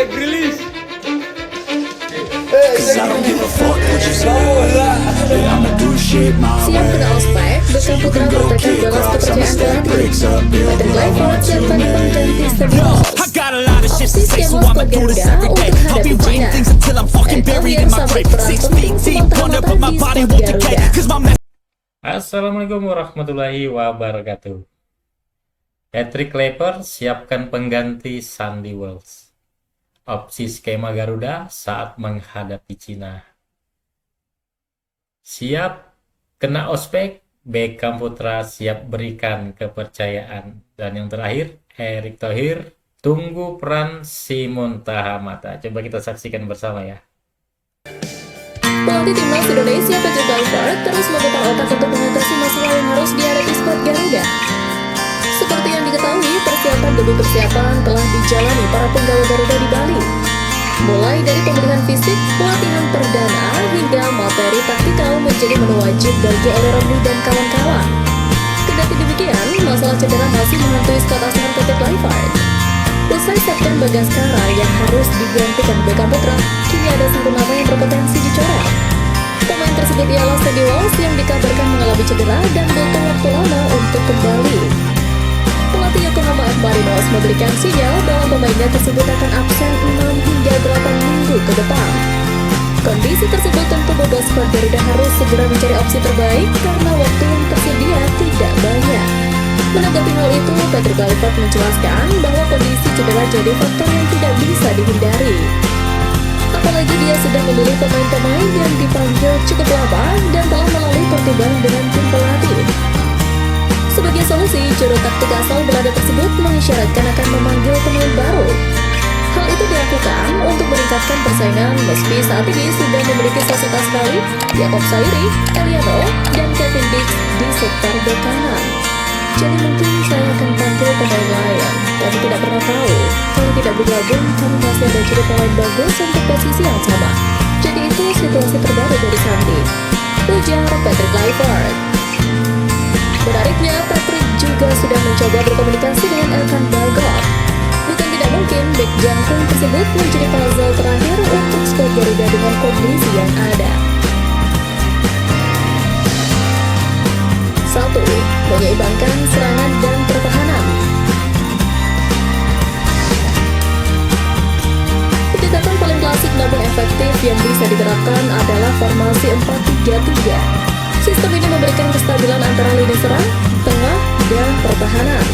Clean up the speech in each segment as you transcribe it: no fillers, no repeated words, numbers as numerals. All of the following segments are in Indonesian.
Jack Grealish. Siap kena ospek, Beckham Putra bertekad balas kepercayaan pelatih. Patrick Kluivert siapkan pengganti Sergio Ramos. Opsi skema skuad Garuda untuk hadapi Cina. Eric Thohir sambut peran penting semata-mata di skuad Garuda. Assalamualaikum warahmatullahi wabarakatuh. Patrick Kluivert siapkan pengganti Sandy Wells. Opsi skema Garuda saat menghadapi Cina. Siap kena ospek, Beckham Putra siap berikan kepercayaan. Dan yang terakhir, Eric Thohir tunggu peran Simon Tahamata. Coba kita saksikan bersama ya. Pelatih timnas Indonesia Patrick Kluivert terus memutar otak untuk mengatasi masalah yang harus dihadapi skuad Garuda. Seperti yang diketahui, persiapan demi persiapan telah dijalani para penggawa Garuda di Bali. Mulai dari pemulihan fisik, pelatihan perdana, hingga materi taktikal menjadi menu wajib bagi oleh Romli dan kawan-kawan. Kendati demikian, masalah cedera masih menghantui skuad asuhan Patrick Kluivert. Usai Septian Bagaskara yang harus digantikan Beckham Putra, kini ada satu nama yang berpotensi dicoret. Pemain tersebut ialah Sandy Wells yang dikabarkan mengalami cedera dan butuh waktu lama untuk kembali. Pelatih Yokohama F. Marinos memberikan sinyal bahwa pemainnya tersebut akan absen 6 hingga 8 minggu ke depan. Kondisi tersebut tentu membuat skuad Garuda harus segera mencari opsi terbaik karena waktu yang tersedia tidak banyak. Menanggapi hal itu, Patrick Kluivert menjelaskan bahwa kondisi cedera jadi faktor yang tidak bisa dihindari. Apalagi dia sudah memilih pemain-pemain yang dipanggil cukup lama dan telah melalui pertimbangan dengan tim pelatih. Sebagai solusi, juru taktik asal Belanda tersebut mengisyaratkan akan memanggil pemain baru. Hal itu dilakukan untuk meningkatkan persaingan meski saat ini sudah memiliki fasilitas baik, Jacob Sairi, Eliano, dan Kevin Dix di sektor bek kanan. Jadi mungkin saya akan panggil pemain lain, tapi tidak pernah tahu. Kalau tidak bergabung, karena masih ada juru pemain bagus untuk posisi yang sama. Jadi itu situasi terbaru dari Sandy, ujar Patrick Kluivert. Menariknya, Patrick juga sudah mencoba berkomunikasi dengan Elkan Bagot. Bukan tidak mungkin bek jangkung tersebut menjadi puzzle terakhir untuk skuad Garuda dengan kondisi yang ada. 1. Menyeimbangkan serangan dan pertahanan. Pendekatan paling klasik namun efektif yang bisa diterapkan adalah formasi 4-3-3. Sistem ini memberikan kestabilan antara lini serang, tengah, dan pertahanan.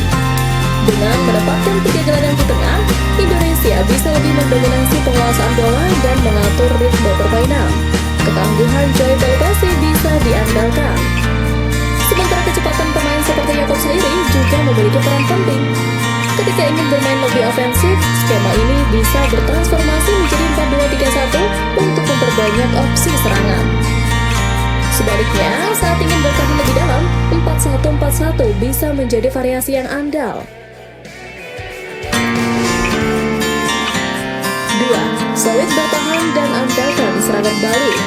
Dengan menempatkan 3 gelandang di tengah, Indonesia bisa lebih mendominasi penguasaan bola dan mengatur ritme permainan. Ketangguhan Joy Balotelli bisa diandalkan. Sementara kecepatan pemain seperti Jacob Sairi juga memiliki peran penting. Ketika ingin bermain lebih ofensif, skema ini bisa bertransformasi menjadi 4-2-3-1 untuk memperbanyak opsi serangan. Sebaliknya, saat ingin bertahan lebih dalam, 4-1-4-1 bisa menjadi variasi yang andal. 2. Solid bertahan dan andalkan serangan balik.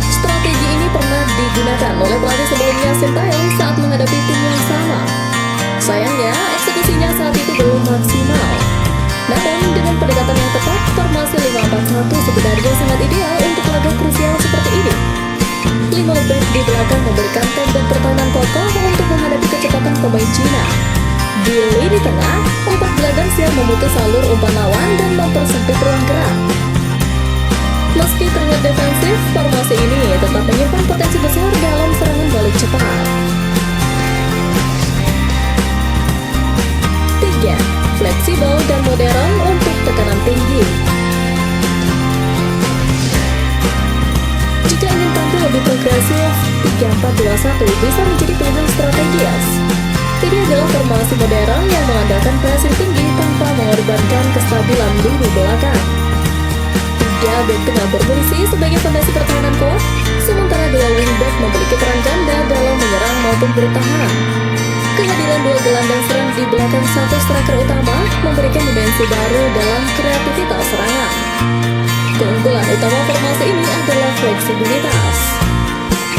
Strategi ini pernah digunakan oleh pelatih sebelumnya Sintayong saat menghadapi tim yang sama. Sayangnya, eksekusinya saat itu belum maksimal. Namun, dengan pendekatan yang tepat, formasi 5-4-1 sebenarnya sangat ideal untuk laga krusial seperti ini. 5 back di belakang memberikan tembok pertahanan kokoh untuk menghadapi kecepatan pemain Cina. Di lini tengah, 4 gelandang siap memutus alur umpan lawan dan mempersempit ruang gerak. Meski terlihat defensif, formasi ini tetap menyimpan potensi besar dalam serangan balik cepat. 3. Fleksibel dan modern untuk tekanan tinggi. Jika ingin tampil lebih progresif, 3-4-2-1 bisa menjadi pilihan strategis. Ini adalah formasi modern yang mengandalkan pressing tinggi tanpa mengorbankan kestabilan lini belakang. 3 bek tengah berfungsi sebagai fondasi pertahanan kuat, sementara 2 wingback memiliki peran ganda dalam menyerang maupun bertahan. Kehadiran 2 gelandang serang di belakang satu striker utama memberikan dimensi baru dalam kreativitas serangan. Keunggulan utama formasi ini adalah fleksibilitas.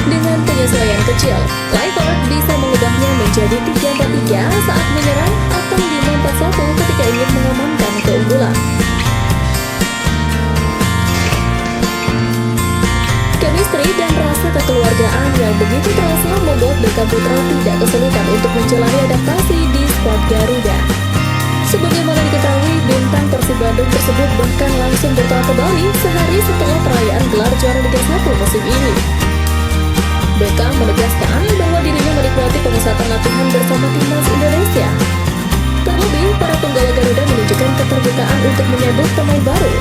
Dengan penyesuaian kecil, Kluivert bisa mengubahnya menjadi 3-4-3 saat menyerang atau 5-4-1 ketika bahkan langsung bertolak ke Bali sehari setelah perayaan gelar juara Liga 1 musim ini. Beckham menegaskan bahwa dirinya menikmati pemusatan latihan bersama timnas Indonesia. Terlebih, para penggawa Garuda menunjukkan keterbukaan untuk menyambut pemain baru.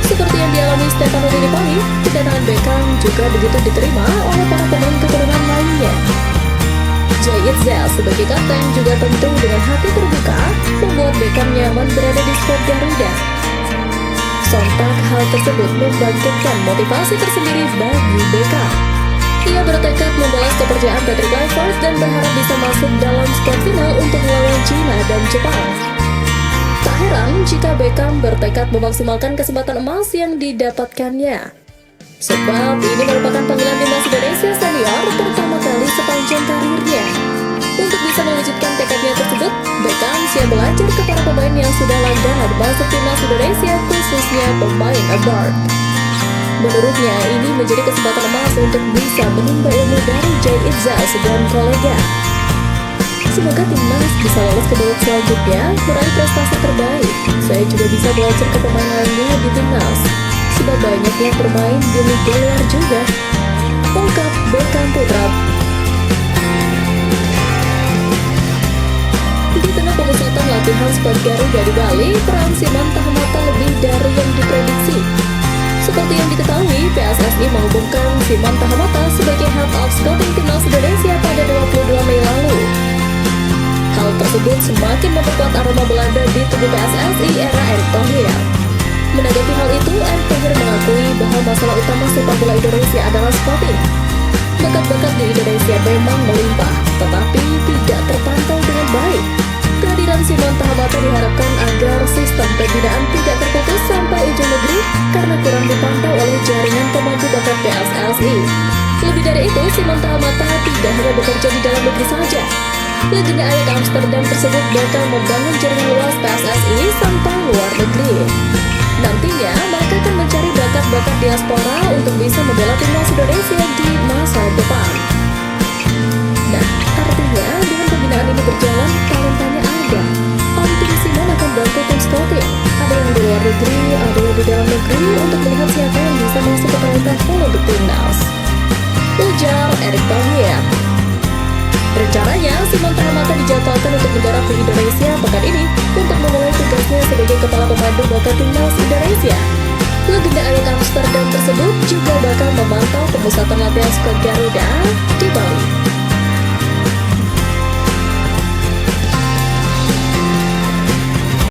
Seperti yang dialami Stefano Lillipoli, kedatangan Beckham juga begitu diterima oleh para pemain keturunan lainnya. Jay Itzal sebagai kapten juga tentu dengan hati terbuka membuat Beckham nyaman berada di skuad Garuda. Sontak hal tersebut membangkitkan motivasi tersendiri bagi Beckham. Ia bertekad membalas kepercayaan Patrick Kluivert dan berharap bisa masuk dalam skuad final untuk melawan China dan Jepang. Tak heran jika Beckham bertekad memaksimalkan kesempatan emas yang didapatkannya. Sebab ini merupakan panggilan timnas Indonesia senior pertama kali sepanjang karirnya. Untuk bisa mewujudkan tekadnya tersebut, Beckham siap belajar kepada pemain yang sudah langganan masuk timnas Indonesia, khususnya pemain abroad. Menurutnya, ini menjadi kesempatan emas untuk bisa menimba ilmu dari Jay Itzal dan kolega. Semoga timnas bisa lolos ke babak selanjutnya, meraih prestasi terbaik. Saya juga bisa belajar ke pemain lainnya di timnas. Sebab banyak yang bermain di liga luar juga. Ungkap Beckham Putra. Di tengah pemusatan latihan skuad Garuda di Bali, peran Simon Tahamata lebih dari yang diprediksi. Seperti yang diketahui, PSSI mengumumkan Simon Tahamata sebagai Head of Scouting Timnas Indonesia pada 22 Mei lalu. Hal tersebut semakin memperkuat aroma Belanda di tubuh PSSI era Erick Thohir. Menanggapi hal itu, Erick Thohir mengakui bahwa masalah utama sepak bola Indonesia adalah scouting. Bakat-bakat di Indonesia memang melimpah, tetapi tidak terpantau dengan baik. Kehadiran Simon Tahamata diharapkan agar sistem pembinaan tidak terputus sampai ujung negeri karena kurang dipantau oleh jaringan pemangku bakat PSSI. Lebih dari itu, Simon Tahamata tidak hanya bekerja di dalam negeri saja. Legenda Ajax Amsterdam tersebut bakal membangun jaringan luas PSSI sampai luar negeri. Nantinya, mereka akan mencari bakat-bakat diaspora untuk bisa membela timnas Indonesia di masa depan. Nah, artinya dengan pembinaan ini berjalan, talentanya ada. Om tim Simon akan bantu tim scouting. Ada yang di luar negeri, ada yang di dalam negeri untuk melihat siapa yang bisa masuk ke talenta full untuk timnas. Ujar Erick Thohir. Rencananya, Simon Tahamata dijadwalkan untuk mendarat di Indonesia pekan ini untuk memulai tugasnya sebagai kepala pemandu bakat timnas Indonesia. Legenda Ajax Amsterdam tersebut juga bakal memantau pemusatan latihan skuad Garuda